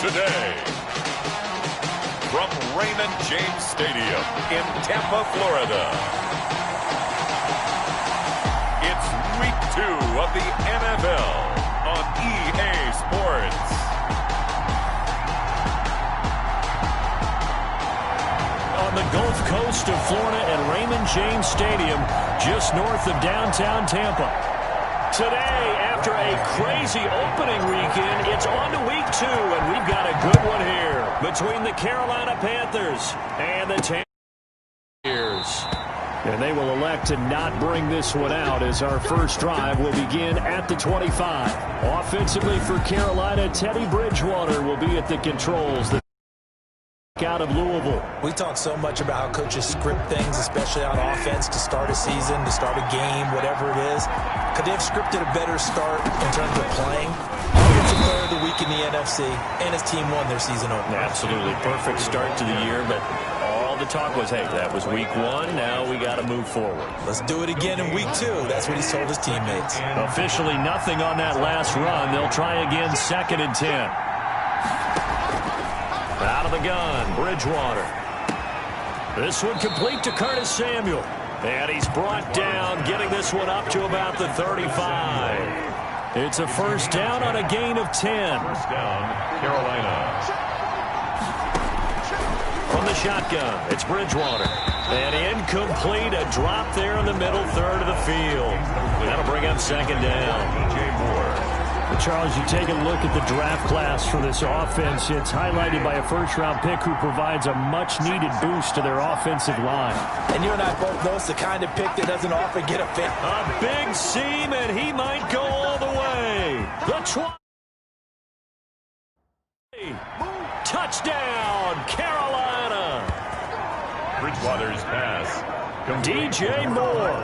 today. From Raymond James Stadium in Tampa, Florida. It's Week 2 of the NFL on EA Sports. On the Gulf Coast of Florida at Raymond James Stadium, just north of downtown Tampa. Today, after a crazy opening weekend, it's on to Week 2, and we've got a good one here between the Carolina Panthers and the Tampa Buccaneers. And they will elect to not bring this one out as our first drive will begin at the 25. Offensively for Carolina, Teddy Bridgewater will be at the controls. Out of Louisville. We talk so much about how coaches script things, especially on offense, to start a season, to start a game, whatever it is. Could they have scripted a better start in terms of playing? Offensive Player of the Week in the NFC, and his team won their season opener. Absolutely perfect start to the year, but all the talk was, hey, that was Week 1, now we got to move forward. Let's do it again in Week 2. That's what he's told his teammates. Officially nothing on that last run. They'll try again 2nd and 10. Out of the gun, Bridgewater. This one complete to Curtis Samuel. And he's brought down, getting this one up to about the 35. It's a first down on a gain of 10. First down, Carolina. From the shotgun, it's Bridgewater. And incomplete, a drop there in the middle third of the field. That'll bring up 2nd down. DJ Moore. Charles, you take a look at the draft class for this offense. It's highlighted by a first-round pick who provides a much-needed boost to their offensive line. And you and I both know it's the kind of pick that doesn't often get a fit. A big seam, and he might go all the way. The touchdown, Carolina. Bridgewater's pass. DJ Moore,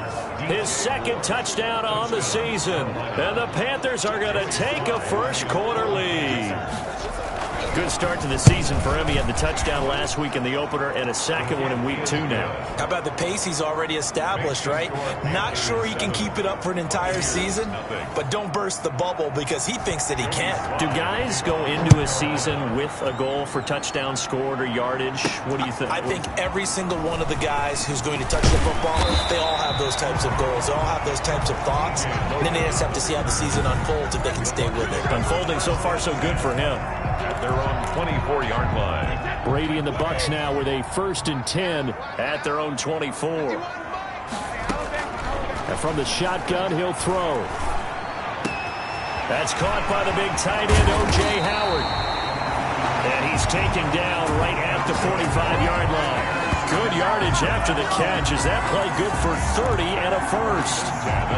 his 2nd touchdown on the season. And the Panthers are going to take a first-quarter lead. Good start to the season for him. He had the touchdown last week in the opener and a second one in Week 2 now. How about the pace he's already established, right? Not sure he can keep it up for an entire season, but don't burst the bubble because he thinks that he can. Do guys go into a season with a goal for touchdown scored or yardage? What do you think? I think every single one of the guys who's going to touch the football, they all have those types of goals. They all have those types of thoughts. And then they just have to see how the season unfolds if they can stay with it. Unfolding so far so good for him. At their own 24-yard line. Brady and the Bucs now with a 1st and 10 at their own 24. And from the shotgun, he'll throw. That's caught by the big tight end, O.J. Howard. And he's taken down right at the 45-yard line. Good yardage after the catch. Is that play good for 30 and a first?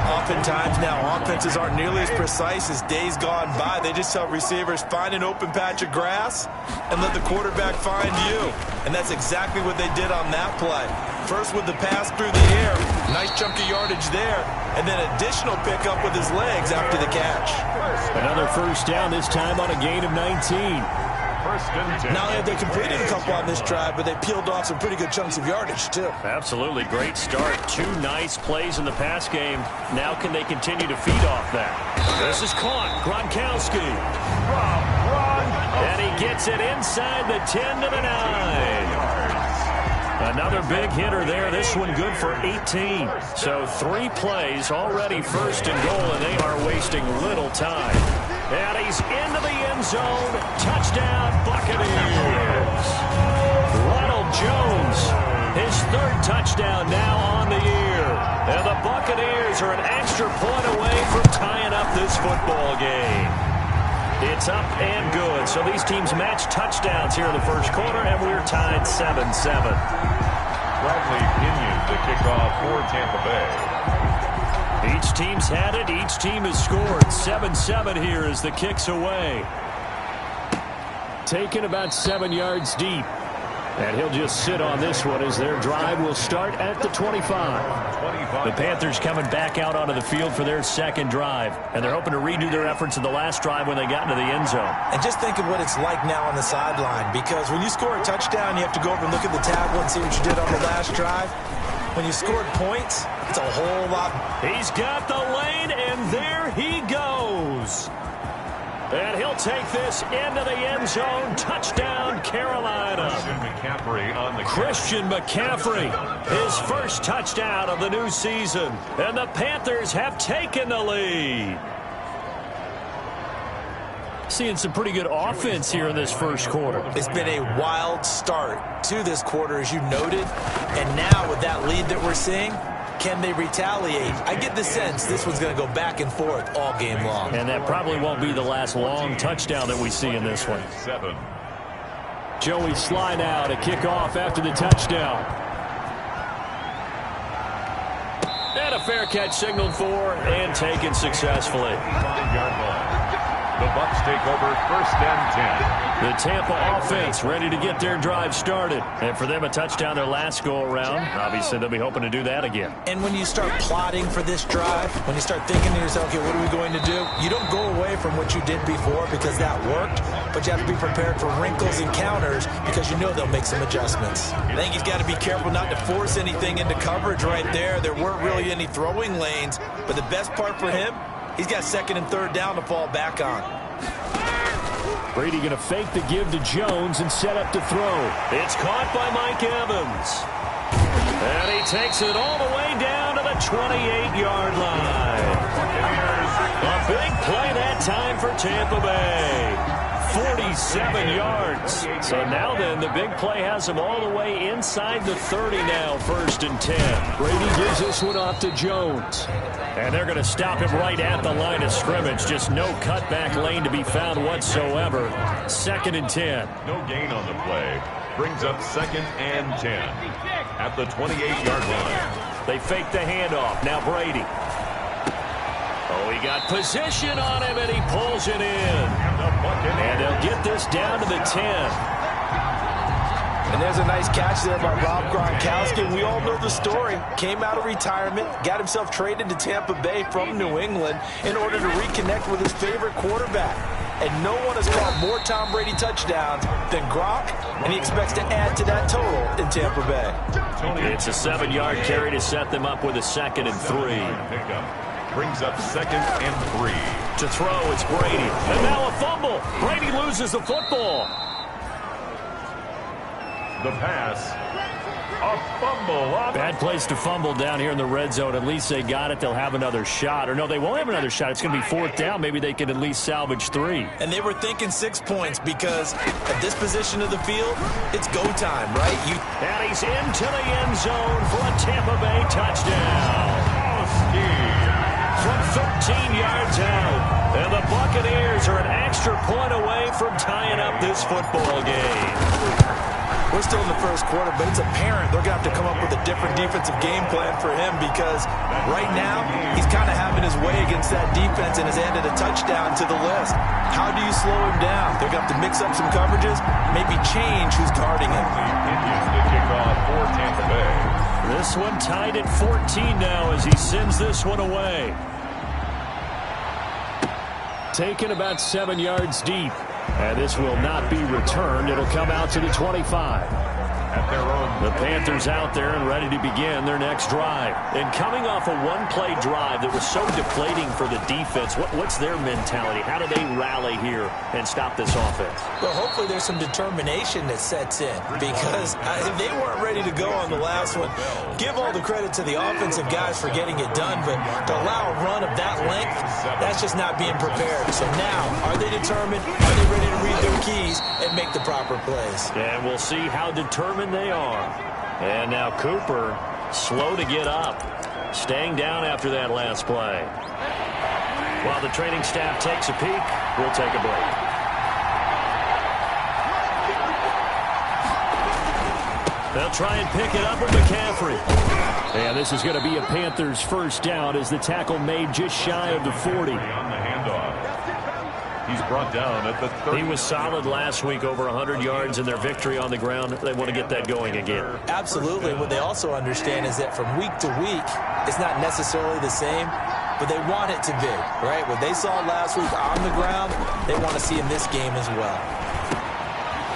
Oftentimes now, offenses aren't nearly as precise as days gone by. They just tell receivers, find an open patch of grass and let the quarterback find you. And that's exactly what they did on that play. First with the pass through the air. Nice chunk of yardage there. And then additional pickup with his legs after the catch. Another first down, this time on a gain of 19. Not only have they completed a couple on this drive, but they peeled off some pretty good chunks of yardage, too. Absolutely. Great start. 2 nice plays in the pass game. Now can they continue to feed off that? This is caught. Gronkowski. And he gets it inside the 10 to the 9. Another big hitter there. This one good for 18. So 3 plays already 1st and goal, and they are wasting little time. And he's into the end zone. Touchdown, Buccaneers. Ronald Jones, his 3rd touchdown now on the year. And the Buccaneers are an extra point away from tying up this football game. It's up and good. So these teams match touchdowns here in the first quarter, and we're tied 7-7. Bradley Pinion to kick off for Tampa Bay. Each team's had it. Each team has scored. 7-7 here as the kick's away. Taken about 7 yards deep. And he'll just sit on this one as their drive will start at the 25. The Panthers coming back out onto the field for their 2nd drive. And they're hoping to redo their efforts in the last drive when they got into the end zone. And just think of what it's like now on the sideline. Because when you score a touchdown, you have to go over and look at the table and see what you did on the last drive. When you scored points, it's a whole lot. He's got the lane, and there he goes. And he'll take this into the end zone. Touchdown, Carolina. Christian McCaffrey, his first touchdown of the new season. And the Panthers have taken the lead. Seeing some pretty good offense here in this first quarter. It's been a wild start to this quarter, as you noted. And now with that lead that we're seeing, can they retaliate? I get the sense this one's going to go back and forth all game long. And that probably won't be the last long touchdown that we see in this one. Joey Sly now to kick off after the touchdown. And a fair catch signaled for and taken successfully. The Bucs take over 1st and 10. The Tampa offense ready to get their drive started. And for them, a touchdown their last go-around. Obviously, they'll be hoping to do that again. And when you start plotting for this drive, when you start thinking to yourself, okay, what are we going to do? You don't go away from what you did before because that worked, but you have to be prepared for wrinkles and counters because you know they'll make some adjustments. I think he's got to be careful not to force anything into coverage right there. There weren't really any throwing lanes, but the best part for him, he's got 2nd and 3rd down to fall back on. Brady going to fake the give to Jones and set up to throw. It's caught by Mike Evans. And he takes it all the way down to the 28-yard line. A big play that time for Tampa Bay. 47 yards. So now then, the big play has him all the way inside the 30 now, 1st and 10. Brady gives this one off to Jones. And they're going to stop him right at the line of scrimmage. Just no cutback lane to be found whatsoever. 2nd and 10. No gain on the play. Brings up 2nd and 10 at the 28-yard line. They fake the handoff. Now Brady. Oh, he got position on him, and he pulls it in. And they'll get this down to the 10. And there's a nice catch there by Rob Gronkowski. We all know the story. Came out of retirement, got himself traded to Tampa Bay from New England in order to reconnect with his favorite quarterback. And no one has caught more Tom Brady touchdowns than Gronk, and he expects to add to that total in Tampa Bay. It's a 7-yard carry to set them up with a 2nd and 3. Brings up 2nd and 3. To throw, it's Brady. And now a fumble. Brady loses the football. The pass. A fumble. Bad place to fumble down here in the red zone. At least they got it. They'll have another shot. Or no, they won't have another shot. It's going to be 4th down. Maybe they can at least salvage 3. And they were thinking 6 points because at this position of the field, it's go time, right? And he's into the end zone for a Tampa Bay touchdown. From 13 yards out. And the Buccaneers are an extra point away from tying up this football game. We're still in the first quarter, but it's apparent they're going to have to come up with a different defensive game plan for him because right now he's kind of having his way against that defense and has added a touchdown to the list. How do you slow him down? They're going to have to mix up some coverages, maybe change who's guarding him. The kickoff for Tampa Bay. This one tied at 14 now as he sends this one away. Taken about 7 yards deep. And this will not be returned. It'll come out to the 25. At their own. The Panthers out there and ready to begin their next drive. And coming off a one-play drive that was so deflating for the defense, what's their mentality? How do they rally here and stop this offense? Well, hopefully there's some determination that sets in because they weren't ready to go on the last one. Give all the credit to the offensive guys for getting it done, but to allow a run of that length, that's just not being prepared. So now, are they determined? Are they ready to read their keys and make the proper plays? And we'll see how determined they are. And now Cooper, slow to get up, staying down after that last play. While the training staff takes a peek, we'll take a break. They'll try and pick it up with McCaffrey. And this is going to be a Panthers first down as the tackle made just shy of the 40. On the handoff. He's brought down at the 30. He was solid last week, over 100 yards in their victory on the ground. They want to get that going again. Absolutely. What they also understand is that from week to week, it's not necessarily the same, but they want it to be, right? What they saw last week on the ground, they want to see in this game as well.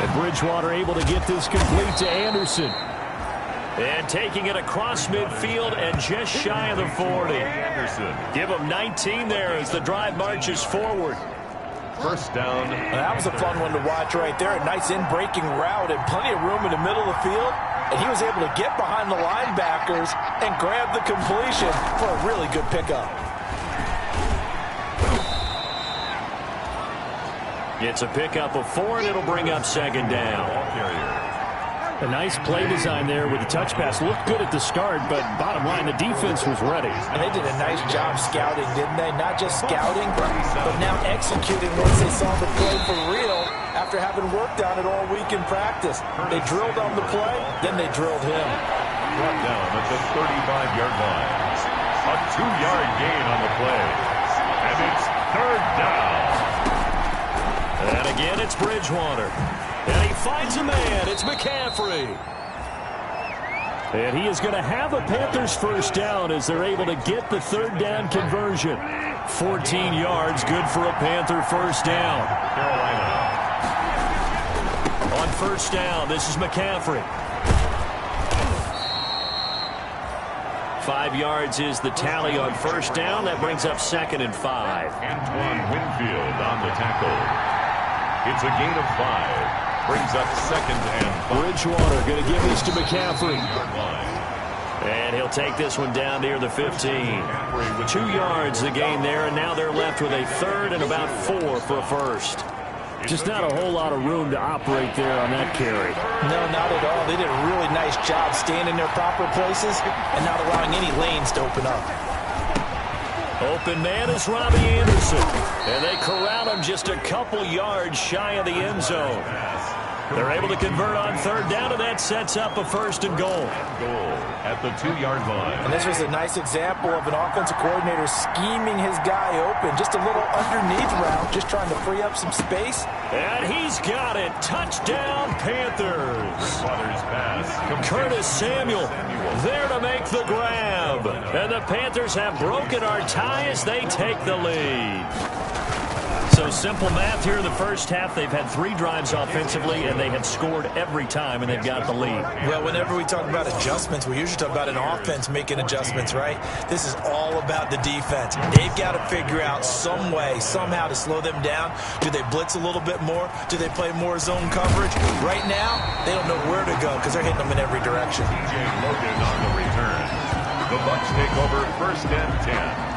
And Bridgewater able to get this complete to Anderson. And taking it across midfield and just shy of the 40. Anderson. Give him 19 there as the drive marches forward. First down. That was a fun one to watch right there. A nice in-breaking route and plenty of room in the middle of the field. And he was able to get behind the linebackers and grab the completion for a really good pickup. It's a pickup of 4, and it'll bring up second down. A nice play design there with the touch pass. Looked good at the start, but bottom line, the defense was ready. And they did a nice job scouting, didn't they? Not just scouting, but now executing once they saw the play for real after having worked on it all week in practice. They drilled on the play, then they drilled him. Brought down at the 35-yard line. A 2-yard gain on the play. And it's third down. And again, it's Bridgewater. And he finds a man. It's McCaffrey. And he is going to have a Panthers first down as they're able to get the third down conversion. 14 yards, good for a Panther first down. Carolina. On first down, this is McCaffrey. 5 yards is the tally on first down. That brings up 2nd and 5. Antoine Winfield on the tackle. It's a gain of 5. Brings up 2nd and 5. Bridgewater going to give this to McCaffrey. And he'll take this one down near the 15. 2 yards the gain there, and now they're left with a 3rd and about 4 for a first. Just not a whole lot of room to operate there on that carry. No, not at all. They did a really nice job staying in their proper places and not allowing any lanes to open up. Open man is Robbie Anderson. And they corral him just a couple yards shy of the end zone. They're able to convert on third down, and that sets up a 1st and goal. Goal at the 2-yard line. And this was a nice example of an offensive coordinator scheming his guy open. Just a little underneath route, just trying to free up some space. And he's got it. Touchdown, Panthers. Pass. Curtis Samuel there to make the grab. And the Panthers have broken our tie as they take the lead. So simple math here in the first half. They've had 3 drives offensively, and they have scored every time, and they've got the lead. Well, whenever we talk about adjustments, we usually talk about an offense making adjustments, right? This is all about the defense. They've got to figure out some way, somehow to slow them down. Do they blitz a little bit more? Do they play more zone coverage? Right now, they don't know where to go because they're hitting them in every direction. TJ Logan on the return. The Bucs take over 1st and 10.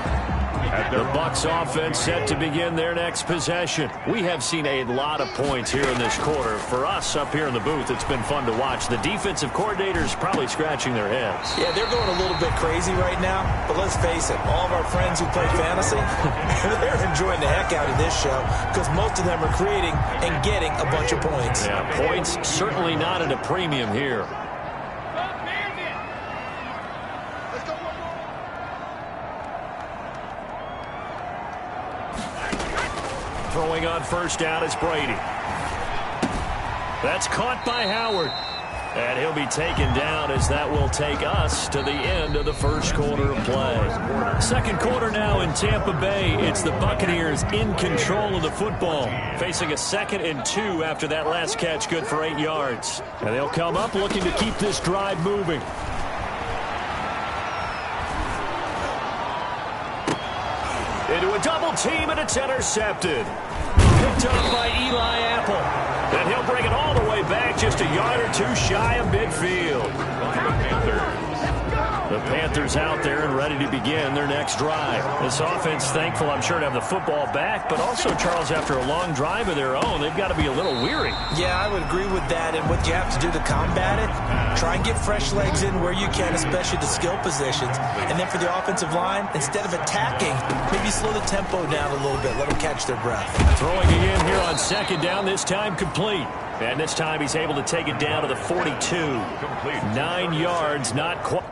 The Bucs offense set to begin their next possession. We have seen a lot of points here in this quarter. For us up here in the booth, it's been fun to watch. The defensive coordinators probably scratching their heads. Yeah, they're going a little bit crazy right now, but let's face it, all of our friends who play fantasy, they're enjoying the heck out of this show because most of them are creating and getting a bunch of points. Yeah, points certainly not at a premium here. Throwing on first down is Brady. That's caught by Howard. And he'll be taken down as that will take us to the end of the first quarter of play. Second quarter now in Tampa Bay. It's the Buccaneers in control of the football, facing a 2nd and 2 after that last catch, good for 8 yards. And they'll come up looking to keep this drive moving. Into a double team, and it's intercepted. Picked up by Eli Apple. And he'll bring it all the way back just a yard or 2 shy of midfield. The Panthers out there and ready to begin their next drive. This offense thankful, I'm sure, to have the football back, but also, Charles, after a long drive of their own, they've got to be a little weary. Yeah, I would agree with that, and what you have to do to combat it, try and get fresh legs in where you can, especially the skill positions. And then for the offensive line, instead of attacking, maybe slow the tempo down a little bit, let them catch their breath. Throwing again here on second down, this time complete. And this time he's able to take it down to the 42. 9 yards, not quite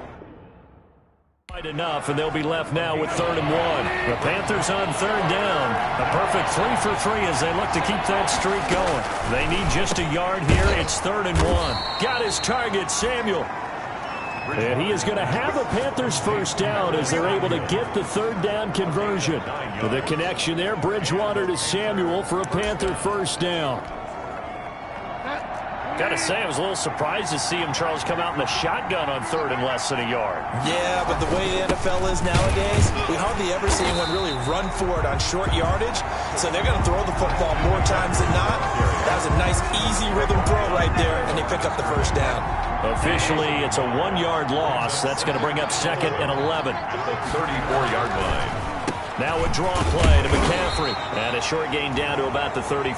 enough, and they'll be left now with 3rd and 1. The Panthers on 3rd down. A perfect 3 for 3 as they look to keep that streak going. They need just a yard here. It's 3rd and 1. Got his target, Samuel. And he is going to have a Panthers first down as they're able to get the 3rd down conversion. The connection there, Bridgewater to Samuel for a Panther first down. Gotta say, I was a little surprised to see him, Charles, come out in the shotgun on third and less than a yard. Yeah, but the way the NFL is nowadays, we hardly ever see anyone really run for it on short yardage. So they're going to throw the football more times than not. That was a nice, easy rhythm throw right there, and they pick up the first down. Officially, it's a 1-yard loss. That's going to bring up 2nd and 11. At the 34-yard line. Now a draw play to McCaffrey. And a short gain down to about the 33.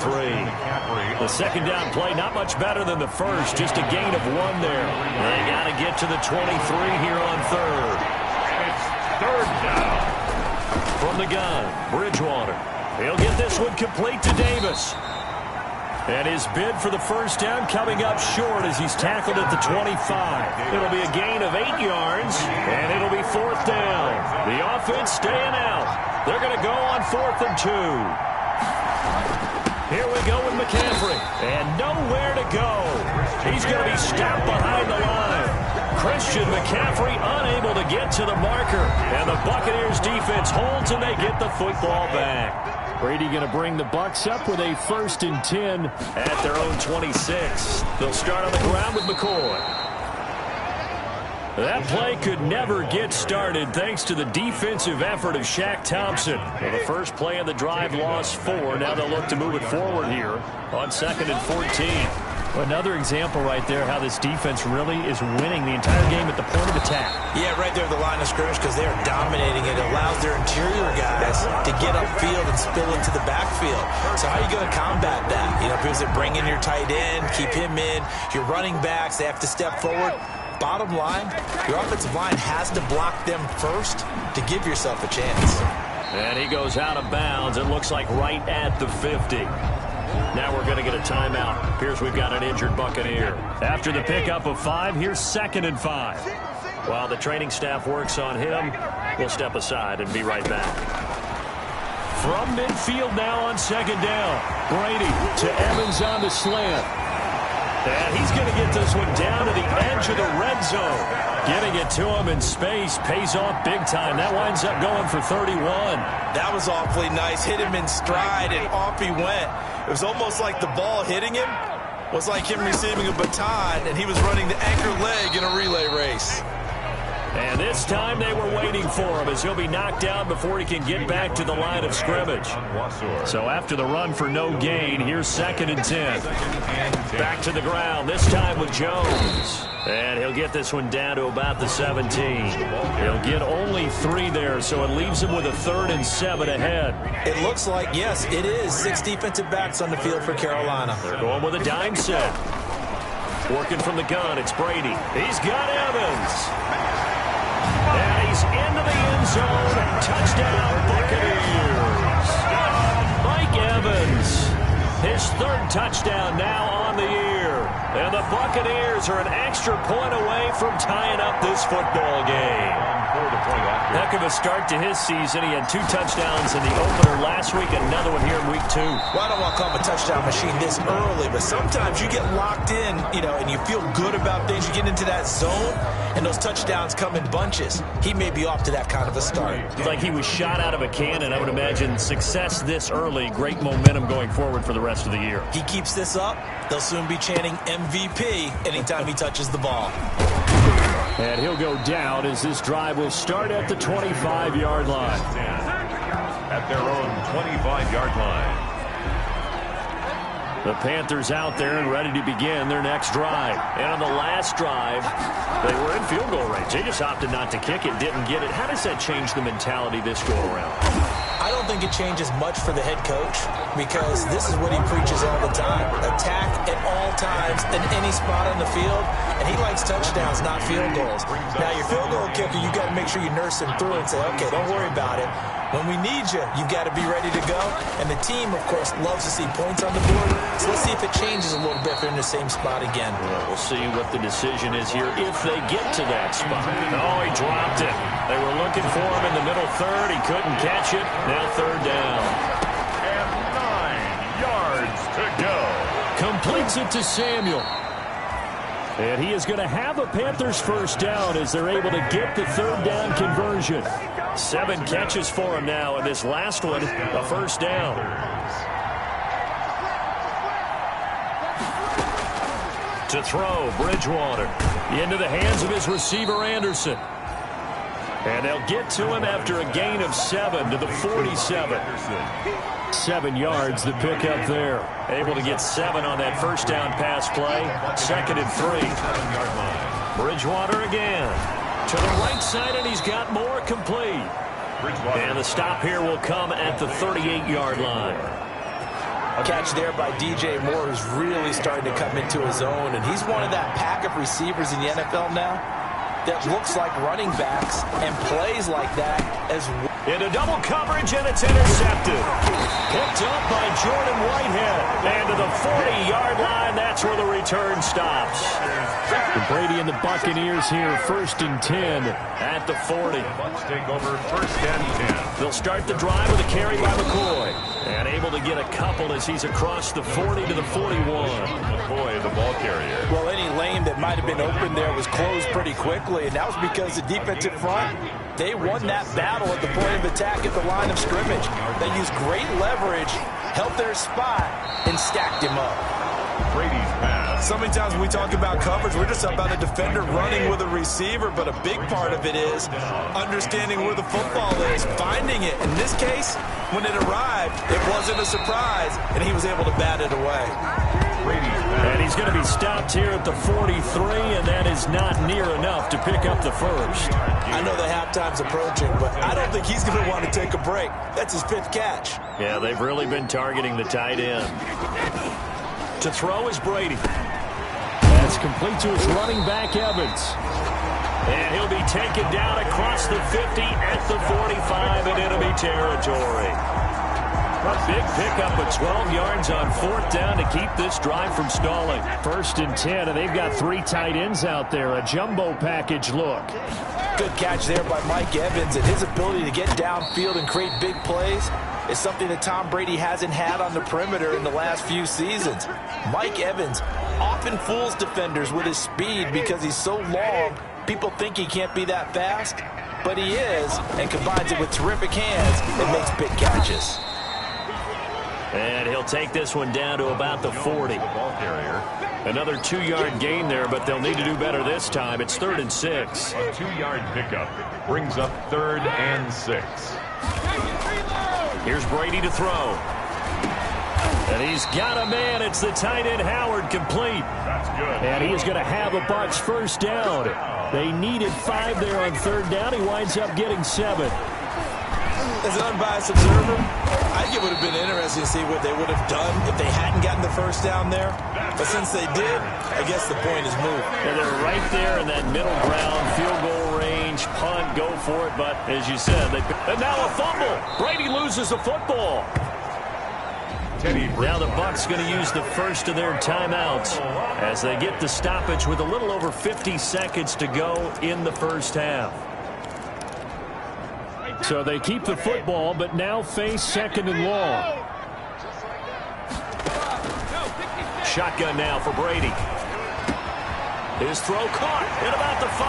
The second down play, not much better than the first. Just a gain of 1 there. They got to get to the 23 here on third. And it's 3rd down. From the gun, Bridgewater. He'll get this one complete to Davis. And his bid for the first down coming up short as he's tackled at the 25. It'll be a gain of 8 yards, and it'll be 4th down. The offense staying out. They're going to go on 4th and 2. Here we go with McCaffrey, and nowhere to go. He's going to be stopped behind the line. Christian McCaffrey unable to get to the marker, and the Buccaneers defense holds, and they get the football back. Brady going to bring the Bucs up with a 1st and 10 at their own 26. They'll start on the ground with McCoy. That play could never get started thanks to the defensive effort of Shaq Thompson. Well, the first play of the drive lost 4. Now they'll look to move it forward here on 2nd and 14. Another example right there how this defense really is winning the entire game at the point of attack. Yeah, right there at the line of scrimmage because they are dominating it. It allows their interior guys to get upfield and spill into the backfield. So how are you going to combat that? You know, because they bring in your tight end, keep him in. Your running backs, they have to step forward. Bottom line, your offensive line has to block them first to give yourself a chance. And he goes out of bounds. It looks like right at the 50. Now we're going to get a timeout. Appears we've got an injured Buccaneer. After the pickup of 5, here's 2nd and 5. While the training staff works on him, we'll step aside and be right back. From midfield now on 2nd down. Brady to Evans on the slant. And he's going to get this one down to the edge of the red zone. Getting it to him in space pays off big time. That winds up going for 31. That was awfully nice. Hit him in stride, and off he went. It was almost like the ball hitting him was like him receiving a baton, and he was running the anchor leg in a relay race. And this time they were waiting for him as he'll be knocked down before he can get back to the line of scrimmage. So after the run for no gain, here's 2nd and 10. Back to the ground, this time with Jones. And he'll get this one down to about the 17. He'll get only 3 there, so it leaves him with a 3rd and 7 ahead. It looks like, yes, it is 6 defensive backs on the field for Carolina. They're going with a dime set. Working from the gun, it's Brady. He's got Evans. And he's into the end zone. Touchdown, Buccaneers. Mike Evans, his 3rd touchdown now on the year. And the Buccaneers are an extra point away from tying up this football game. Heck of a start to his season. He had 2 touchdowns in the opener last week, another one here in week 2. Well, I don't want to call him a touchdown machine this early, but sometimes you get locked in, you know, and you feel good about things. You get into that zone, and those touchdowns come in bunches. He may be off to that kind of a start. It's like he was shot out of a cannon. I would imagine success this early, great momentum going forward for the rest of the year. He keeps this up, they'll soon be chanting MVP anytime he touches the ball. And he'll go down as this drive will start at the 25-yard line. At their own 25-yard line. The Panthers out there and ready to begin their next drive. And on the last drive, they were in field goal range. They just opted not to kick it, didn't get it. How does that change the mentality this go around? I don't think it changes much for the head coach because this is what he preaches all the time. Attack at all times in any spot on the field, and he likes touchdowns, not field goals. Now, your field goal kicker, you got to make sure you nurse him through and say, okay, don't worry about it. When we need you, you got to be ready to go. And the team, of course, loves to see points on the board. So let's see if it changes a little bit if they're in the same spot again. Well, we'll see what the decision is here if they get to that spot. Oh, he dropped it. They were looking for him in the middle third. He couldn't catch it. Now 3rd down. And 9 yards to go. Completes it to Samuel. And he is going to have a Panthers first down as they're able to get the 3rd down conversion. 7 catches for him now, and this last one, a first down. To throw, Bridgewater. Into the hands of his receiver, Anderson. And they'll get to him after a gain of 7 to the 47. 7 yards, the pickup there. Able to get 7 on that first down pass play. 2nd and 3. Bridgewater again. To the right side, and he's got more complete. And the stop here will come at the 38-yard line. A catch there by DJ Moore, who's really starting to come into his own. And he's one of that pack of receivers in the NFL now that looks like running backs and plays like that as well. Into double coverage, and it's intercepted. Picked up by Jordan Whitehead. And to the 40-yard line, that's where the return stops. Brady and the Buccaneers here, 1st and 10 at the 40. Bucs take over 1st and 10. They'll start the drive with a carry by McCoy. And able to get a couple as he's across the 40 to the 41. McCoy, the ball carrier. Well, any lane that might have been open there was closed pretty quickly, and that was because the defensive front, they won that battle at the point of attack at the line of scrimmage. They used great leverage, held their spot, and stacked him up. Brady's pass. So many times when we talk about coverage, we're just about a defender running with a receiver, but a big part of it is understanding where the football is, finding it. In this case, when it arrived, it wasn't a surprise, and he was able to bat it away. And he's going to be stopped here at the 43, and that is not near enough to pick up the first. I know the halftime's approaching, but I don't think he's going to want to take a break. That's his 5th catch. Yeah, they've really been targeting the tight end. To throw is Brady. That's complete to his running back, Evans. And he'll be taken down across the 50 at the 45 in enemy territory. A big pickup of 12 yards on 4th down to keep this drive from stalling. 1st and 10, and they've got 3 tight ends out there. A jumbo package look. Good catch there by Mike Evans, and his ability to get downfield and create big plays is something that Tom Brady hasn't had on the perimeter in the last few seasons. Mike Evans often fools defenders with his speed because he's so long. People think he can't be that fast, but he is, and combines it with terrific hands and makes big catches. And he'll take this one down to about the 40. Another 2-yard gain there, but they'll need to do better this time. It's 3rd and 6. A 2-yard pickup brings up 3rd and 6. Here's Brady to throw. And he's got a man. It's the tight end Howard, complete. That's good. And he is going to have a Bucs first down. They needed 5 there on 3rd down. He winds up getting 7. As an unbiased observer, I think it would have been interesting to see what they would have done if they hadn't gotten the first down there. But since they did, I guess the point is moved. And they're right there in that middle ground, field goal range, punt, go for it. But as you said, and now a fumble. Brady loses the football. Now the Bucs going to use the first of their timeouts as they get the stoppage with a little over 50 seconds to go in the first half. So they keep the football, but now face 2nd and long. Shotgun now for Brady. His throw caught at about the 5.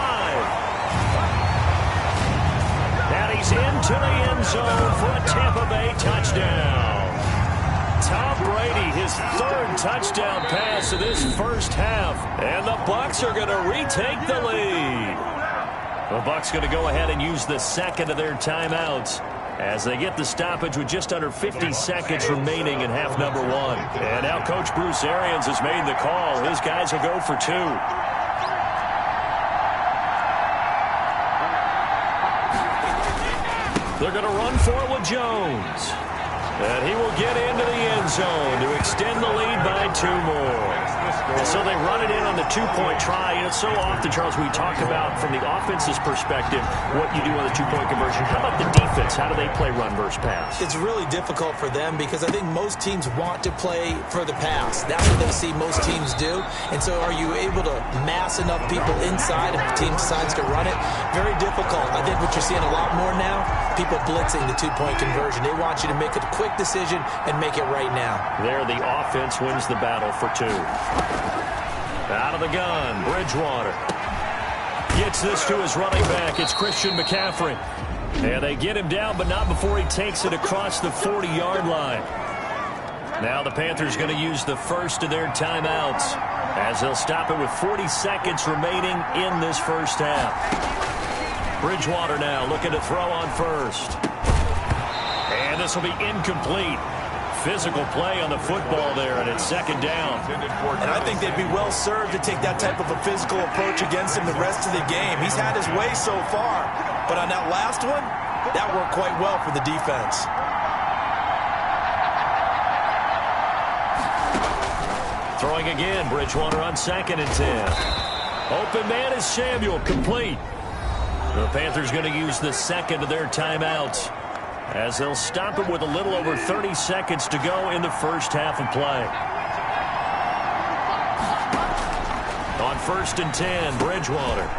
And he's into the end zone for a Tampa Bay touchdown. Tom Brady, his 3rd touchdown pass of this first half. And the Bucs are going to retake the lead. The Bucs going to go ahead and use the 2nd of their timeouts as they get the stoppage with just under 50 seconds remaining in half number 1. And now Coach Bruce Arians has made the call. His guys will go for 2. They're going to run for it with Jones. And he will get into the end zone to extend the lead by 2 more. And so they run it in on the 2-point try. And it's so often, Charles, we talk about from the offense's perspective what you do on the 2-point conversion. How about the defense? How do they play run versus pass? It's really difficult for them because I think most teams want to play for the pass. That's what they see most teams do. And so are you able to mass enough people inside if the team decides to run it? Very difficult. I think what you're seeing a lot more now, people blitzing the 2-point conversion. They want you to make a quick decision and make it right now. There, the offense wins the battle for 2. Out of the gun, Bridgewater. Gets this to his running back. It's Christian McCaffrey. And they get him down, but not before he takes it across the 40-yard line. Now the Panthers going to use the first of their timeouts as they'll stop it with 40 seconds remaining in this first half. Bridgewater now looking to throw on first. And this will be incomplete. Physical play on the football there, and it's second down. And I think they'd be well served to take that type of a physical approach against him the rest of the game. He's had his way so far, but on that last one, that worked quite well for the defense. Throwing again, Bridgewater on 2nd and 10. Open man is Samuel, complete. The Panthers going to use the second of their timeouts, as they'll stop it with a little over 30 seconds to go in the first half of play. On 1st and 10, Bridgewater.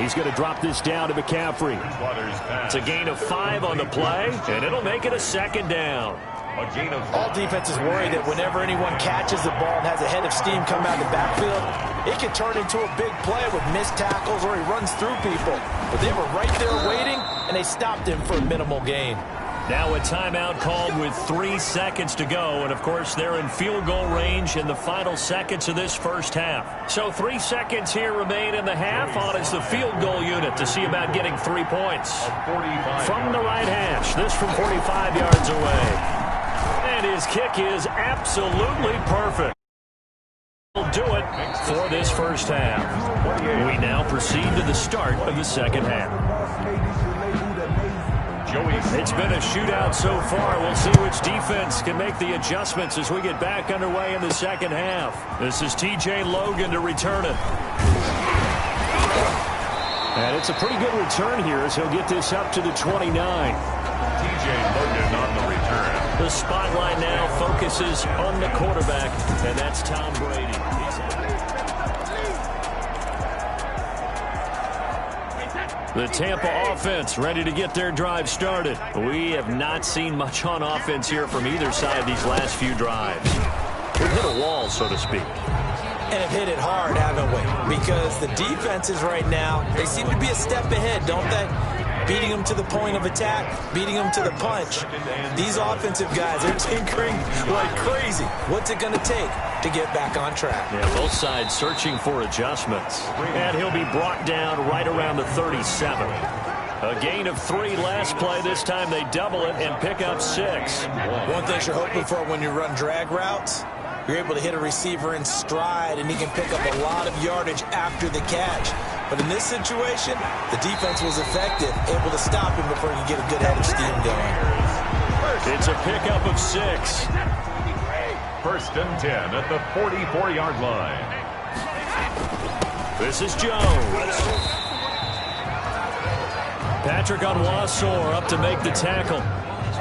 He's going to drop this down to McCaffrey. It's a gain of 5 on the play, and it'll make it a second down. All defenses worry that whenever anyone catches the ball and has a head of steam come out of the backfield, it can turn into a big play with missed tackles or he runs through people. But they were right there waiting, and they stopped him for a minimal gain. Now a timeout called with 3 seconds to go, and of course they're in field goal range in the final seconds of this first half. So 3 seconds here remain in the half on as the field goal unit to see about getting 3 points. From the right hash, this from 45 yards away. And his kick is absolutely perfect. He'll do it for this first half. We now proceed to the start of the second half. It's been a shootout so far. We'll see which defense can make the adjustments as we get back underway in the second half. This is T.J. Logan to return it. And it's a pretty good return here as he'll get this up to the 29. T.J. Logan on the return. The spotlight now focuses on the quarterback, and that's Tom Brady. The Tampa offense ready to get their drive started. We have not seen much on offense here from either side these last few drives. We've hit a wall, so to speak. And have hit it hard, haven't we? Because the defenses right now, they seem to be a step ahead, don't they? Beating them to the point of attack, beating them to the punch. These offensive guys are tinkering like crazy. What's it going to take to get back on track? Yeah, both sides searching for adjustments. And he'll be brought down right around the 37. A gain of 3 last play. This time they double it and pick up 6. One thing you're hoping for when you run drag routes, you're able to hit a receiver in stride, and he can pick up a lot of yardage after the catch. But in this situation, the defense was effective, able to stop him before he could get a good head of steam going. It's a pickup of 6. 1st and 10 at the 44-yard line. This is Jones. Patrick Onwuasor up to make the tackle.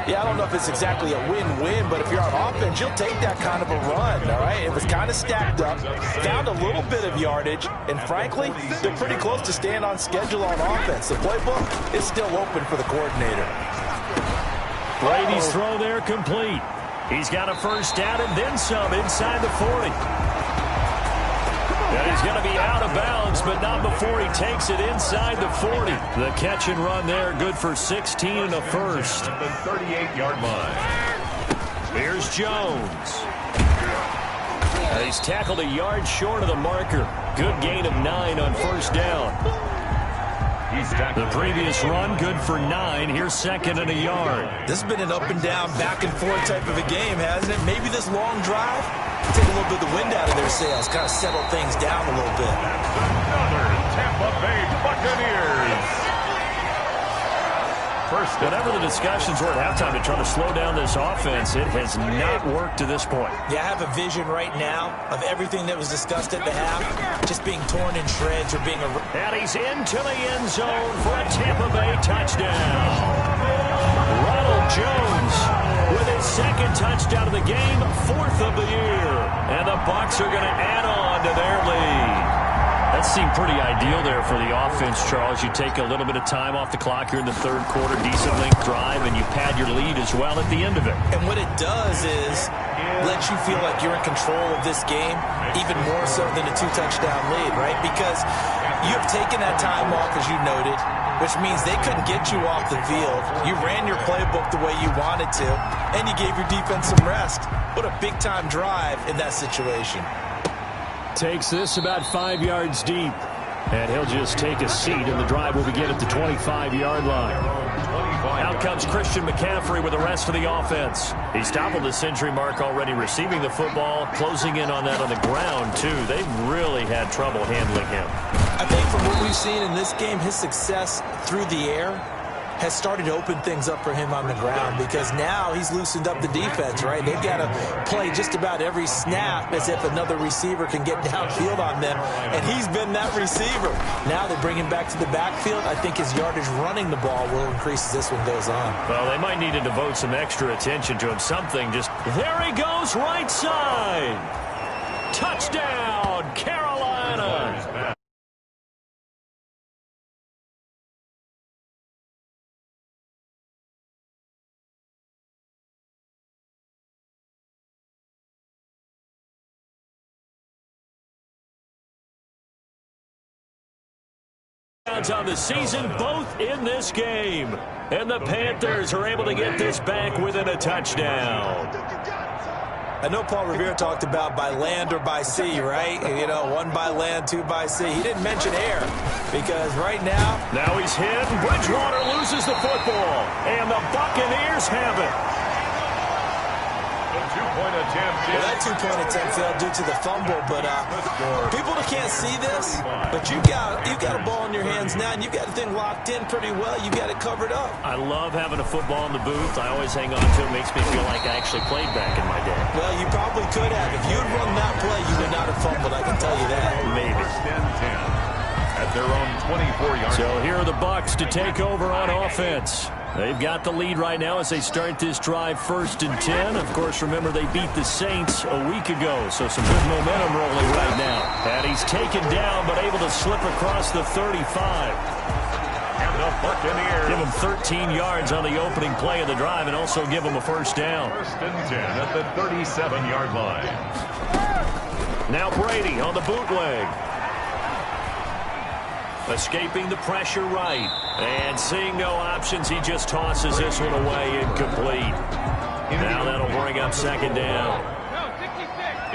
Yeah, I don't know if it's exactly a win-win, but if you're on offense, you'll take that kind of a run, all right? It was kind of stacked up, found a little bit of yardage, and frankly, they're pretty close to staying on schedule on offense. The playbook is still open for the coordinator. Brady's throw there complete. He's got a first down and then some inside the 40. And he's going to be out of bounds, but not before he takes it inside the 40. The catch and run there, good for 16 and a first. At the 38-yard line. Here's Jones. He's tackled a yard short of the marker. Good gain of 9 on first down. The previous run, good for 9. Here's 2nd and a yard. This has been an up and down, back and forth type of a game, hasn't it? Maybe this long drive take a little bit of the wind out of their sails, kind of settle things down a little bit. Another Tampa Bay Buccaneers. Whatever the discussions were at halftime to try to slow down this offense, it has not worked to this point. Yeah, I have a vision right now of everything that was discussed at the half just being torn in shreds or being... And he's into the end zone for a Tampa Bay touchdown. Ronald Jones with his 2nd touchdown of the game, 4th of the year. And the Bucs are going to add on to their lead. That seemed pretty ideal there for the offense, Charles. You take a little bit of time off the clock here in the 3rd quarter, decent length drive, and you pad your lead as well at the end of it. And what it does is let you feel like you're in control of this game, even more so than a 2-touchdown lead, right? Because you have taken that time off, as you noted, which means they couldn't get you off the field. You ran your playbook the way you wanted to, and you gave your defense some rest. What a big-time drive in that situation. Takes this about 5 yards deep. And he'll just take a seat, and the drive will begin at the 25-yard line. Out comes Christian McCaffrey with the rest of the offense. He's toppled the century mark already receiving the football, closing in on that on the ground, too. They've really had trouble handling him. I think from what we've seen in this game, his success through the air has started to open things up for him on the ground, because now he's loosened up the defense, right? They've got to play just about every snap as if another receiver can get downfield on them, and he's been that receiver. Now they bring him back to the backfield. I think his yardage running the ball will increase as this one goes on. Well, they might need to devote some extra attention to him. Something just, there he goes, right side. Touchdown, Carolina. On the season, both in this game. And the Panthers are able to get this back within a touchdown. I know Paul Revere talked about by land or by sea, right? You know, one by land, two by sea. He didn't mention air, because right now... Now he's hit, and Bridgewater loses the football. And the Buccaneers have it. Two-point attempt. Well, that two-point attempt failed due to the fumble, but people that can't see this, but you've got a ball in your hands now, and you've got the thing locked in pretty well. You've got it covered up. I love having a football in the booth. I always hang on to it. It makes me feel like I actually played back in my day. Well, you probably could have. If you had run that play, you would not have fumbled, I can tell you that. Maybe. First and 10 at their own 24-yard. So here are the Bucs to take over on offense. They've got the lead right now as they start this drive 1st and 10. Of course, remember, they beat the Saints a week ago, so some good momentum rolling right now. And he's taken down, but able to slip across the 35. And the Buccaneers Give him 13 yards on the opening play of the drive and also give him a first down. 1st and 10 at the 37-yard line. Now Brady on the bootleg. Escaping the pressure right. And seeing no options, he just tosses this one away, incomplete. Now that'll bring up 2nd down.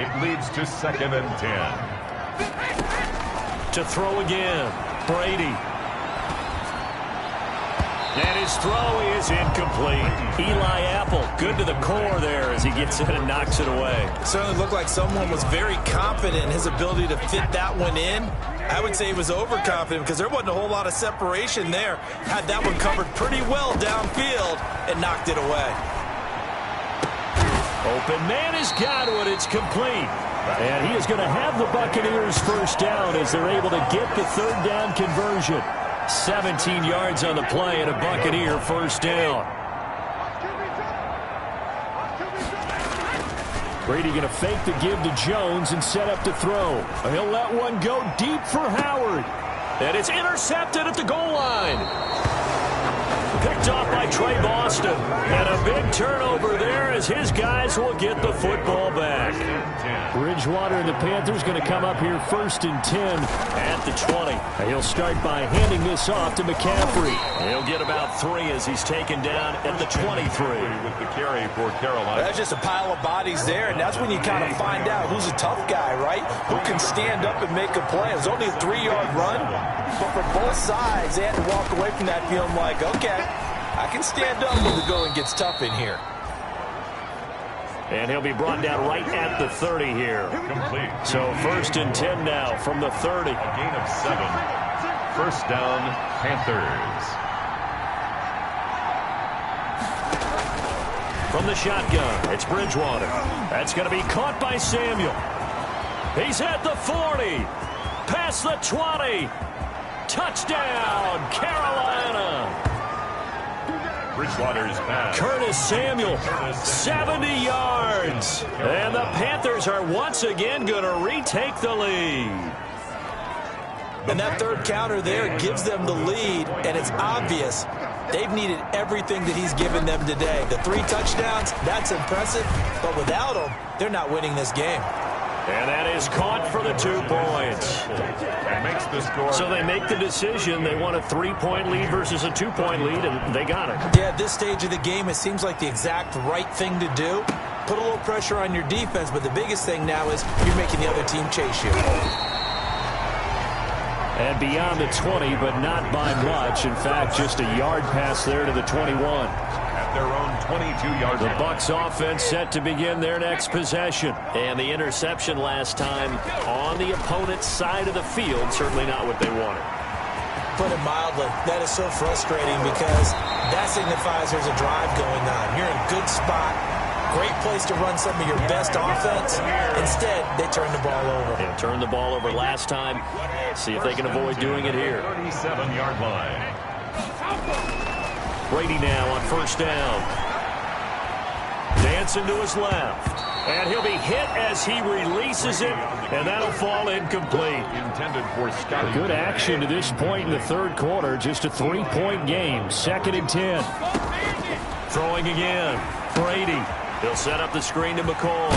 It leads to 2nd and 10. To throw again, Brady. And his throw is incomplete. Eli Apple, good to the core there as he gets in and knocks it away. It certainly looked like someone was very confident in his ability to fit that one in. I would say he was overconfident because there wasn't a whole lot of separation there. Had that one covered pretty well downfield and knocked it away. Open man has got it. It's complete. And he is going to have the Buccaneers first down as they're able to get the 3rd down conversion. 17 yards on the play and a Buccaneer first down. Brady going to fake the give to Jones and set up to throw. He'll let one go deep for Howard. And it's intercepted at the goal line. Picked off by Trey Boston. And a big turnover there as his guys will get the football back. Bridgewater and the Panthers going to come up here 1st and 10 at the 20. He'll start by handing this off to McCaffrey. He'll get about 3 as he's taken down at the 23. With the carry for Carolina. That's just a pile of bodies there, and that's when you kind of find out who's a tough guy, right? Who can stand up and make a play. It was only a 3-yard run, but for both sides, they had to walk away from that feeling like, okay, I can stand up when the going gets tough in here. And he'll be brought down right at the 30 here. Complete. So 1st and 10 now from the 30. A gain of 7. First down, Panthers. From the shotgun, it's Bridgewater. That's going to be caught by Samuel. He's at the 40. Past the 20. Touchdown, Carolina. Bridgewater's pass. Curtis Samuel, 70 yards. And the Panthers are once again going to retake the lead. And that 3rd counter there gives them the lead, and it's obvious they've needed everything that he's given them today. The 3 touchdowns, that's impressive, but without him, they're not winning this game. And that is caught for the 2 points. And makes the score. So they make the decision. They want a 3-point lead versus a 2-point lead, and they got it. Yeah, at this stage of the game, it seems like the exact right thing to do. put a little pressure on your defense, but the biggest thing now is you're making the other team chase you. And beyond the 20, but not by much. In fact, just a yard pass there to the 21. At their own 22-yard line. The Bucs offense set to begin their next possession. And the interception last time on the opponent's side of the field, certainly not what they wanted. Put it mildly, that is so frustrating because that signifies there's a drive going on. You're in a good spot. Great place to run some of your best offense. Instead, they turn the ball over. They turned the ball over last time. See if they can avoid doing it here. 37-yard line. Brady now on first down. Dancing to his left. And he'll be hit as he releases it, and that'll fall incomplete. Intended for Scotty. Good action to this point in the third quarter. Just a 3-point game. 2nd and 10. Throwing again. Brady. He'll set up the screen to McCoy.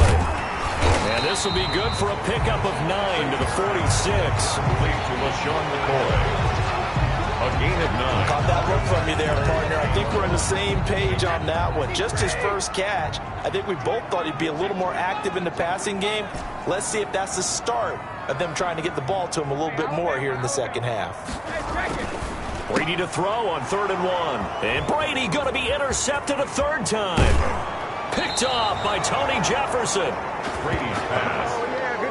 And this will be good for a pickup of 9 to the 46. Complete to LaShawn McCoy. A gain of 9. Caught that look from you there, partner. I think we're on the same page on that one. Just his first catch. I think we both thought he'd be a little more active in the passing game. Let's see if that's the start of them trying to get the ball to him a little bit more here in the second half. Brady to throw on 3rd and 1. And Brady going to be intercepted a third time. Picked off by Tony Jefferson. Brady's pass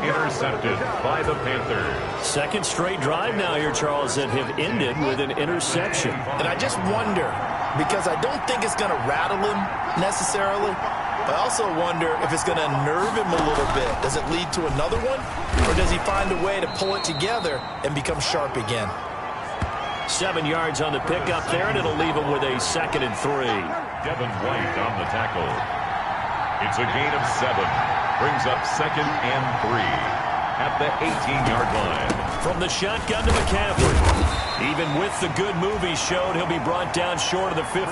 intercepted by the Panthers. Second straight drive now here, Charles, that have ended with an interception. And I just wonder, because I don't think it's going to rattle him necessarily. I also wonder if it's going to unnerve him a little bit. Does it lead to another one? Or does he find a way to pull it together and become sharp again? 7 yards on the pickup there, and it'll leave him with a 2nd and 3. Devin White on the tackle. It's a gain of 7. Brings up 2nd and 3 at the 18-yard line. From the shotgun to McCaffrey. Even with the good move he showed, he'll be brought down short of the 15.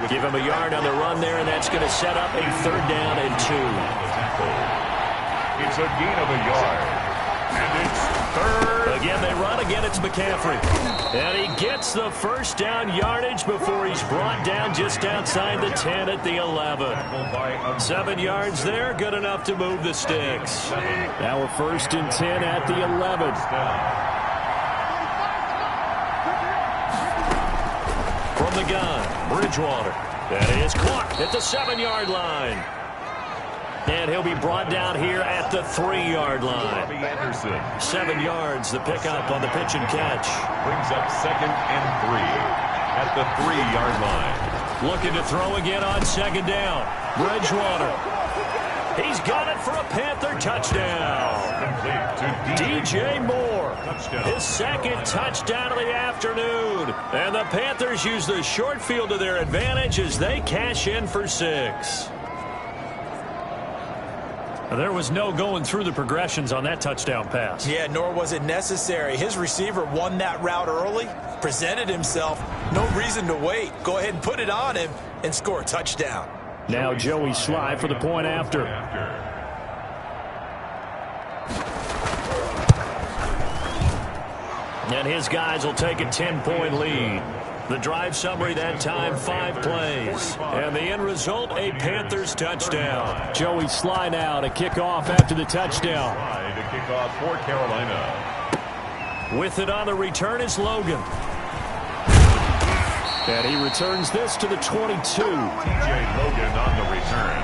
Give him a yard on the run there, and that's going to set up a 3rd down and 2. It's a gain of a yard. And it's 3rd. Again, they run. Again, it's McCaffrey. And he gets the first down yardage before he's brought down just outside the 10 at the 11. 7 yards there, good enough to move the sticks. Now we're 1st and 10 at the 11. From the gun, Bridgewater. And he is caught at the 7-yard line. And he'll be brought down here at the 3-yard line. 7 yards, the pickup on the pitch and catch. Brings up 2nd and 3 at the 3-yard line. Looking to throw again on 2nd down. Bridgewater. He's got it for a Panther touchdown. DJ Moore. His 2nd touchdown of the afternoon. And the Panthers use the short field to their advantage as they cash in for 6. There was no going through the progressions on that touchdown pass. Yeah, nor was it necessary. His receiver won that route early, presented himself. No reason to wait. Go ahead and put it on him and score a touchdown. Now Joey Sly for the point after. And his guys will take a 10-point lead. The drive summary that time, 5 plays. And the end result, a Panthers touchdown. Joey Sly now to kick off after the touchdown. Sly to kick off for Carolina. With it on the return is Logan. And he returns this to the 22. TJ Logan on the return.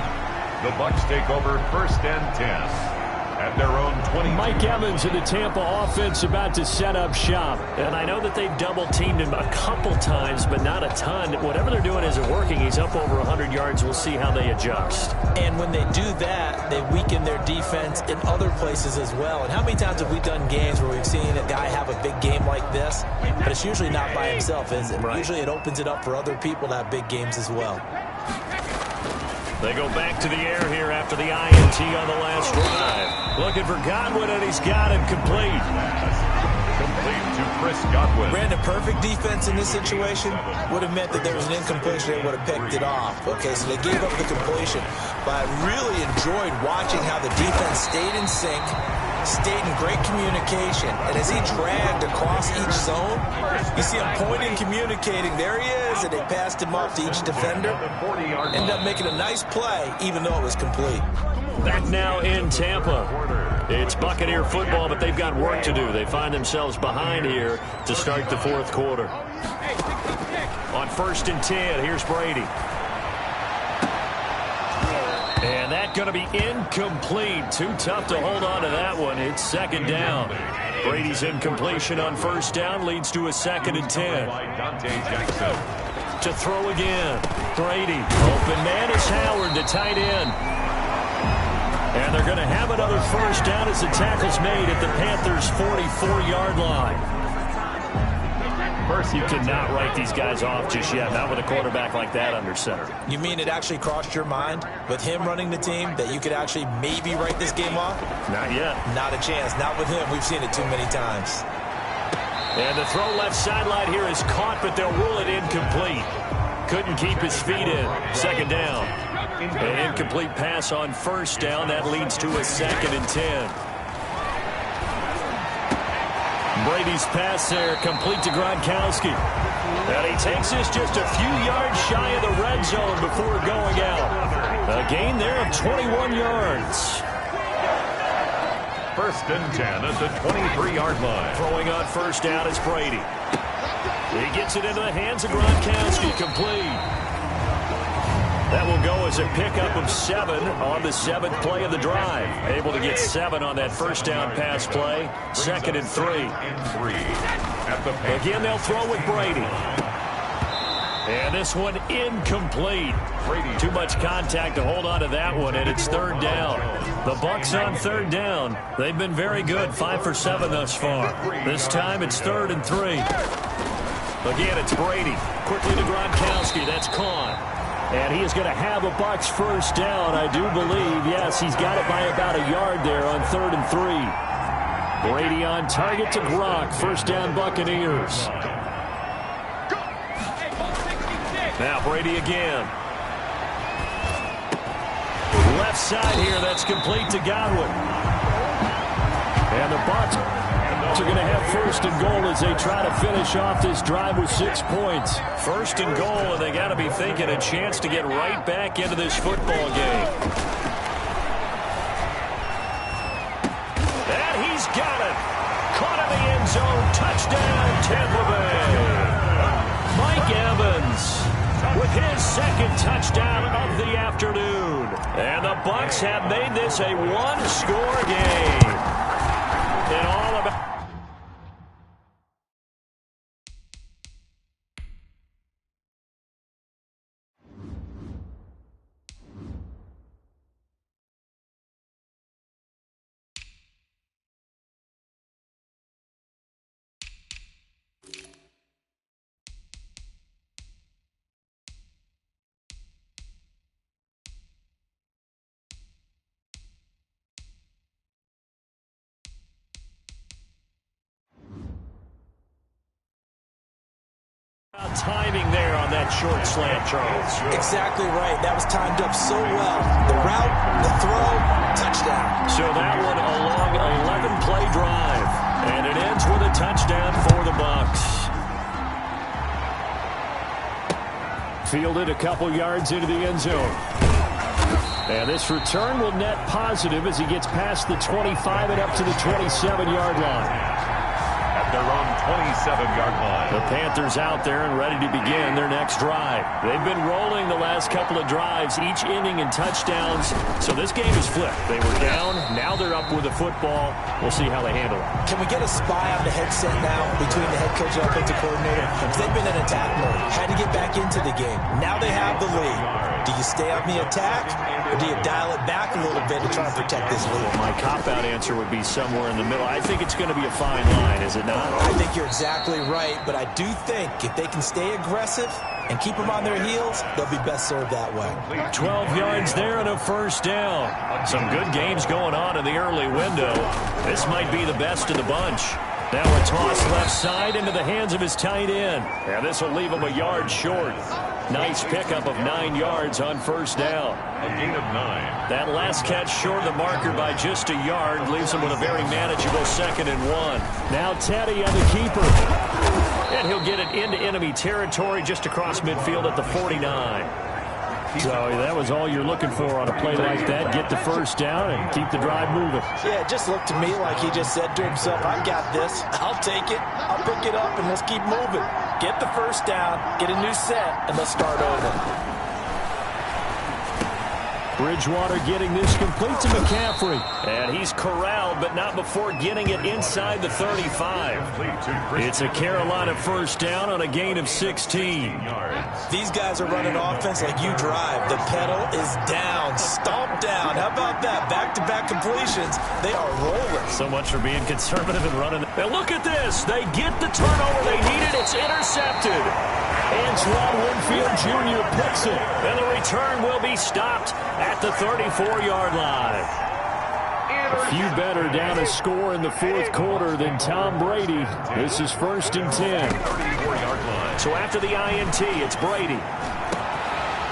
The Bucs take over 1st and 10. At their own 20. Mike Evans in the Tampa offense about to set up shop. And I know that they've double-teamed him a couple times, but not a ton. Whatever they're doing isn't working. He's up over 100 yards. We'll see how they adjust. And when they do that, they weaken their defense in other places as well. And how many times have we done games where we've seen a guy have a big game like this? But it's usually not by himself, is it? Right. Usually it opens it up for other people to have big games as well. They go back to the air here after the INT on the last drive. Looking for Godwin, and he's got him complete. Complete to Chris Godwin. Brandon, perfect defense in this situation would have meant that there was an incompletion. They would have picked it off. Okay, so they gave up the completion. But I really enjoyed watching how the defense stayed in sync, stayed in great communication. And as he dragged across each zone, you see him pointing, communicating. There he is, and they passed him off to each defender. Ended up making a nice play, even though it was complete. Back now in Tampa. It's Buccaneer football, but they've got work to do. They find themselves behind here to start the fourth quarter. On 1st and 10, here's Brady. And that's going to be incomplete. Too tough to hold on to that one. It's 2nd down. Brady's incompletion on 1st down leads to a 2nd and 10. To throw again. Brady. Open man is Howard, the tight end. And they're going to have another 1st down as the tackle's made at the Panthers' 44-yard line. You cannot write these guys off just yet, not with a quarterback like that under center. You mean it actually crossed your mind with him running the team that you could actually maybe write this game off? Not yet. Not a chance. Not with him. We've seen it too many times. And the throw left sideline here is caught, but they'll rule it incomplete. Couldn't keep his feet in. 2nd down. An incomplete pass on 1st down. That leads to a 2nd and 10. Brady's pass there, complete to Gronkowski. And he takes this just a few yards shy of the red zone before going out. A gain there of 21 yards. 1st and 10 at the 23-yard line. Throwing on 1st down is Brady. He gets it into the hands of Gronkowski, complete. That will go as a pickup of 7 on the 7th play of the drive. Able to get 7 on that 1st down pass play. 2nd and 3. Again, they'll throw with Brady. And this one incomplete. Too much contact to hold on to that one, and it's 3rd down. The Bucs on 3rd down. They've been very good, 5 for 7 thus far. This time it's 3rd and 3. Again, it's Brady. Quickly to Gronkowski. That's caught. And he is going to have a Bucs 1st down, I do believe. Yes, he's got it by about a yard there on 3rd and 3. Brady on target to Gronk. 1st down Buccaneers. Now Brady again. Left side here, that's complete to Godwin. And the Bucs are going to have 1st and goal as they try to finish off this drive with 6 points. 1st and goal, and they got to be thinking a chance to get right back into this football game. And he's got it. Caught in the end zone. Touchdown, Tampa Bay. Mike Evans with his 2nd touchdown of the afternoon. And the Bucs have made this a one-score game. And all about... timing there on that short slant, Charles. Exactly right. That was timed up so well. The route, the throw, touchdown. So that one a long 11-play drive. And it ends with a touchdown for the Bucs. Fielded a couple yards into the end zone. And this return will net positive as he gets past the 25 and up to the 27-yard line. Their own 27-yard line. The Panthers out there and ready to begin their next drive. They've been rolling the last couple of drives, each inning in touchdowns. So this game is flipped. They were down. Now they're up with the football. We'll see how they handle it. Can we get a spy on the headset now between the head coach and offensive coordinator? They've been in attack mode. Had to get back into the game. Now they have the lead. Do you stay on the attack, or do you dial it back a little bit to try and protect this lead? My cop-out answer would be somewhere in the middle. I think it's going to be a fine line, is it not? I think you're exactly right, but I do think if they can stay aggressive and keep them on their heels, they'll be best served that way. 12 yards there and a 1st down. Some good games going on in the early window. This might be the best of the bunch. Now a toss left side into the hands of his tight end. And this will leave him a yard short. Nice pickup of 9 yards on first down. A gain of 9. That last catch short of the marker by just a yard leaves him with a very manageable 2nd and 1. Now Teddy on the keeper. And he'll get it into enemy territory just across midfield at the 49. So that was all you're looking for on a play like that. Get the first down and keep the drive moving. Yeah, it just looked to me like he just said to himself, I've got this. I'll take it. I'll pick it up, and let's keep moving. Get the first down, get a new set, and let's start over. Bridgewater getting this complete to McCaffrey. And he's corralled, but not before getting it inside the 35. It's a Carolina first down on a gain of 16. These guys are running offense like you drive. The pedal is down, stomped down. How about that? Back-to-back completions. They are rolling. So much for being conservative and running. And look at this. They get the turnover they needed. It's intercepted. Antoine Winfield Jr. picks it. And the return will be stopped at the 34-yard line. A few better down a score in the fourth quarter than Tom Brady. This is 1st and 10. So after the INT, it's Brady.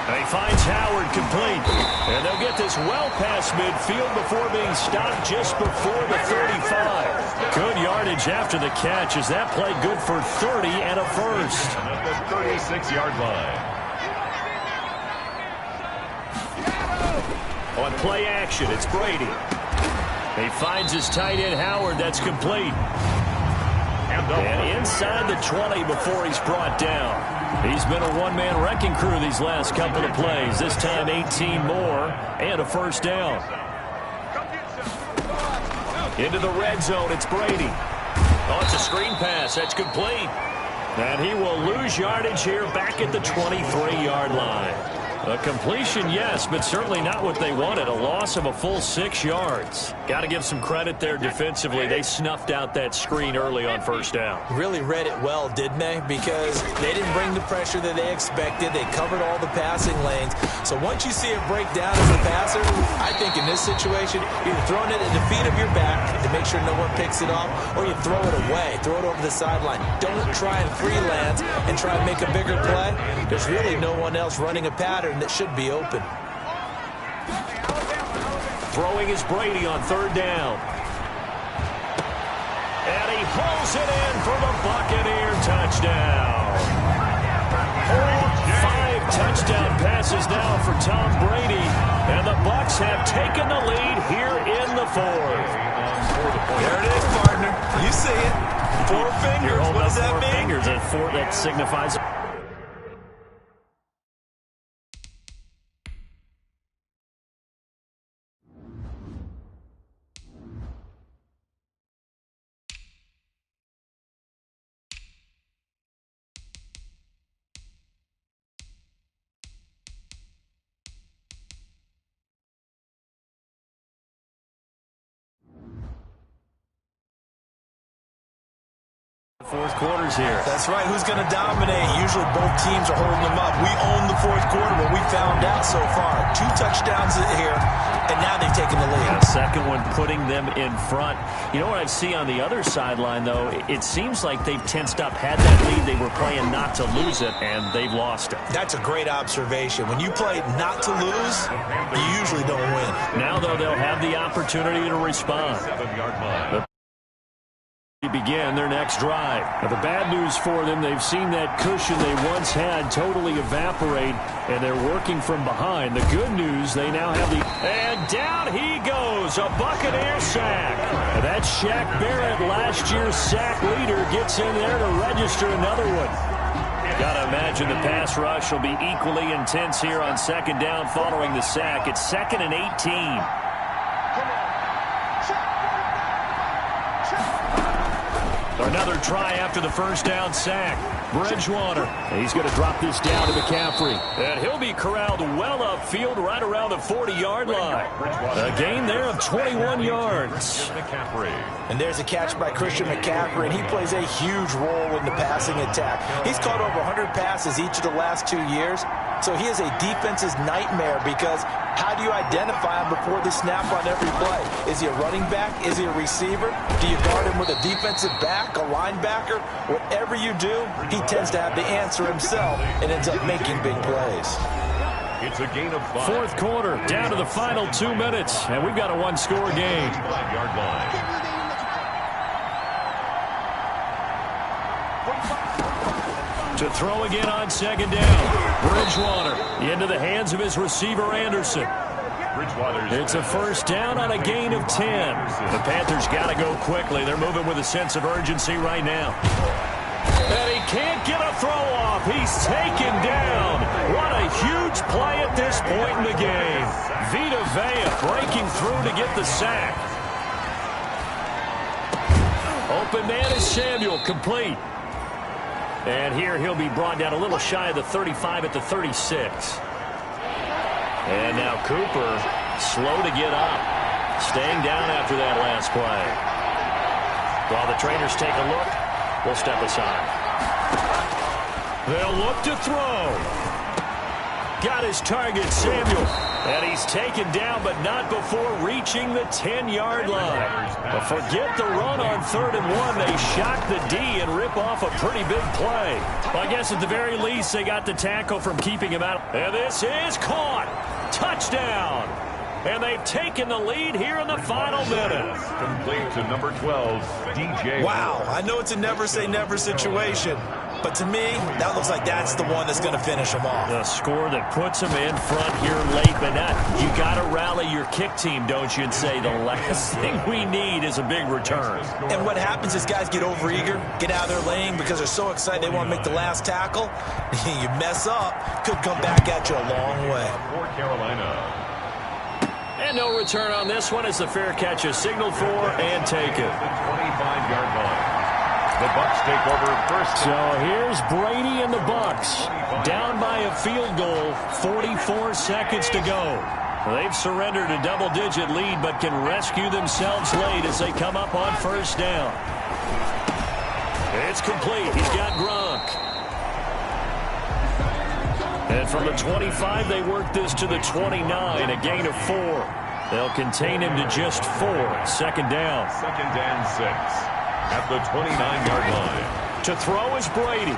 And he finds Howard complete. And they'll get this well past midfield before being stopped just before the 35. Good yardage after the catch. Is that play good for 30 and a first? At the 36-yard line. On play action, it's Brady. He finds his tight end Howard. That's complete. And inside the 20 before he's brought down. He's been a one-man wrecking crew these last couple of plays. This time 18 more and a first down. Into the red zone, it's Brady. Oh, it's a screen pass. That's complete. And he will lose yardage here back at the 23-yard line. A completion, yes, but certainly not what they wanted. A loss of a full 6 yards. Got to give some credit there defensively. They snuffed out that screen early on first down. Really read it well, didn't they? Because they didn't bring the pressure that they expected. They covered all the passing lanes. So once you see it break down as a passer, I think in this situation, you're throwing it at the feet of your back to make sure no one picks it off, or you throw it away, throw it over the sideline. Don't try and freelance and try and make a bigger play. There's really no one else running a pattern that should be open. Throwing is Brady on third down. And he pulls it in for the Buccaneer touchdown. 5 touchdown passes now for Tom Brady. And the Bucs have taken the lead here in the fourth. There it is, partner. You see it. 4 fingers. What does that mean? 4 fingers. That signifies... Fourth quarter's here. That's right. Who's going to dominate? Usually both teams are holding them up. We own the fourth quarter, what we found out so far. 2 touchdowns here, and now they've taken the lead. The second one putting them in front. You know what I see on the other sideline, though? It seems like they've tensed up, had that lead. They were playing not to lose it, and they've lost it. That's a great observation. When you play not to lose, you usually don't win. Now, though, they'll have the opportunity to respond. 7-yard line. Begin their next drive. Now, the bad news for them, they've seen that cushion they once had totally evaporate, and they're working from behind. The good news, they now have the... And down he goes, a Buccaneer sack. And that's Shaq Barrett, last year's sack leader, gets in there to register another one. Got to imagine the pass rush will be equally intense here on second down following the sack. It's 2nd and 18. Another try after the first down sack. Bridgewater. He's going to drop this down to McCaffrey. And he'll be corralled well upfield right around the 40-yard line. A gain there of 21 yards. And there's a catch by Christian McCaffrey, and he plays a huge role in the passing attack. He's caught over 100 passes each of the last 2 years. So he is a defense's nightmare because how do you identify him before the snap on every play? Is he a running back? Is he a receiver? Do you guard him with a defensive back, a linebacker? Whatever you do, he tends to have the answer himself and ends up making big plays. It's a gain of 5. Fourth quarter, down to the final 2 minutes, and we've got a one-score game. 5-yard line. To throw again on second down. Bridgewater into the hands of his receiver, Anderson. It's a first down on a gain of 10. The Panthers got to go quickly. They're moving with a sense of urgency right now. And he can't get a throw off. He's taken down. What a huge play at this point in the game. Vita Vea breaking through to get the sack. Open man is Samuel, complete. And here he'll be brought down a little shy of the 35 at the 36. And now Cooper, slow to get up. Staying down after that last play. While the trainers take a look, we'll step aside. They'll look to throw. Got his target, Samuel. And he's taken down, but not before reaching the 10-yard line. But forget the run on 3rd and 1. They shock the D and rip off a pretty big play. Well, I guess at the very least, they got the tackle from keeping him out. And this is caught. Touchdown. And they've taken the lead here in the final minute. Complete to number 12, DJ. Wow, I know it's a never-say-never situation. But to me, that looks like that's the one that's going to finish them off. The score that puts them in front here late, but not. You got to rally your kick team, don't you, and say the last thing we need is a big return. And what happens is guys get overeager, get out of their lane because they're so excited they want to make the last tackle. You mess up, could come back at you a long way. For Carolina. And no return on this one as the fair catch is signaled for and taken. The 25-yard line. The Bucs take over first. So here's Brady and the Bucs. Down by a field goal, 44 seconds to go. They've surrendered a double-digit lead, but can rescue themselves late as they come up on first down. It's complete. He's got Gronk. And from the 25, they work this to the 29, a gain of 4. They'll contain him to just 4. Second down. 2nd and 6. At the 29-yard line. To throw is Brady.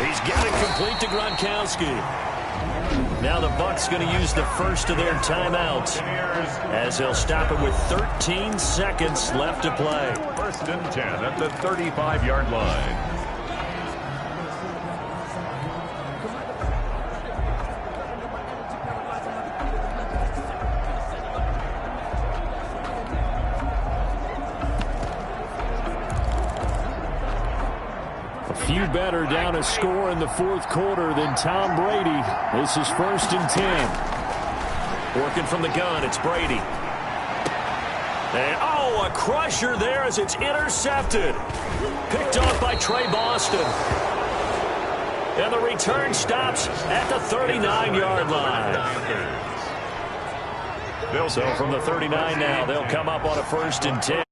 He's got it complete to Gronkowski. Now the Bucs going to use the first of their timeouts as they'll stop it with 13 seconds left to play. 1st and 10 at the 35-yard line. Few better down a score in the fourth quarter than Tom Brady. This is 1st and 10. Working from the gun, it's Brady. And, a crusher there as it's intercepted. Picked off by Trey Boston. And the return stops at the 39-yard line. So from the 39 now, they'll come up on a 1st and 10.